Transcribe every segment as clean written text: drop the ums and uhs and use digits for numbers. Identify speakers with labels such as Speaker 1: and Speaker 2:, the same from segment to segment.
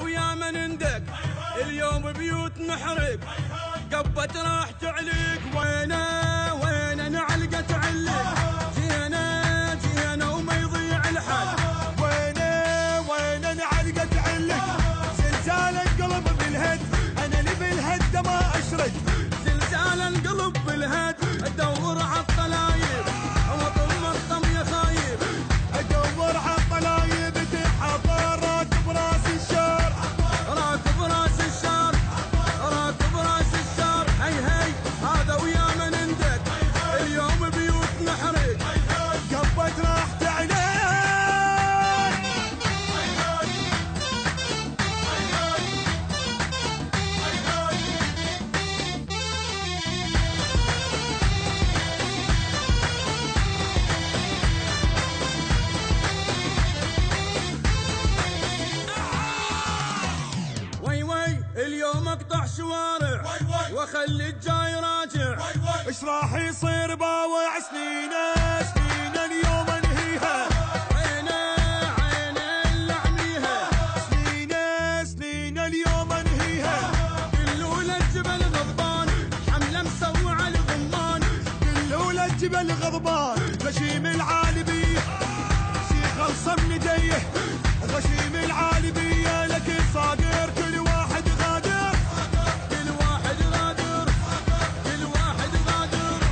Speaker 1: ويا من ندق اليوم بيوت نحرق قبت راح تعلق وينه نعلقة تعلق جينا وما يضيع الحل
Speaker 2: وينه نعلقة تعلق زلزال القلب بالهد انا اللي بالهد ما اشرد
Speaker 1: زلزال القلب بالهد ادور عالطلايب وطم الطم يا خايب
Speaker 2: ادور عالطلايب تحضر راكب راس الشار
Speaker 1: راكب راس الشار راكب راس الشار هي هذا ويا من ندق اليوم بيوت نحرق
Speaker 2: قبت راح تعلق
Speaker 1: اليوم اقطع شوارع واخلي الجاي راجع
Speaker 2: ايش راح يصير باوع سنين اليوم انهيها
Speaker 1: عينه اللي اعميها
Speaker 2: سنين اليوم انهيها
Speaker 1: قلوا للجبل غضبان حمله مسوعه الغمان
Speaker 2: قلوا للجبل غضبان غشيم العالبيه شي خلصه من يديه غشيم العالبيه لك صادر كل واحد غادر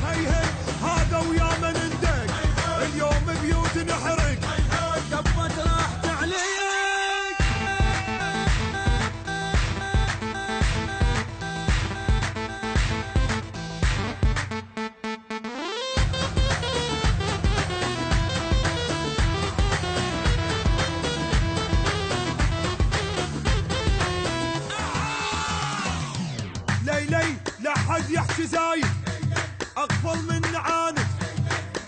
Speaker 2: هي هذا ويا من ندق اليوم بيوت نحرق
Speaker 1: قبت راح تعليق
Speaker 2: ليلي لا حد يحكي زايد اقفل من عاند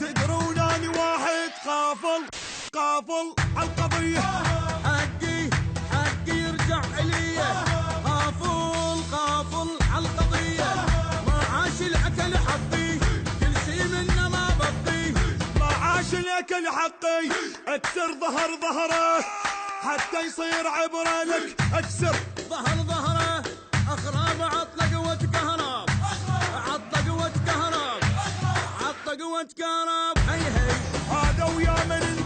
Speaker 2: تدرون اني واحد قافل عالقضيه
Speaker 1: حقي يرجع الي قافل عالقضيه ما عاش الاكل حقي كل شي منه ما بقي
Speaker 2: ما عاش الاكل حقي اكسر ظهره حتى يصير عبره لك اكسر
Speaker 1: ظهره اخراب عطلق وتكهرب عطلق وتكهرب هي
Speaker 2: هذا ويا من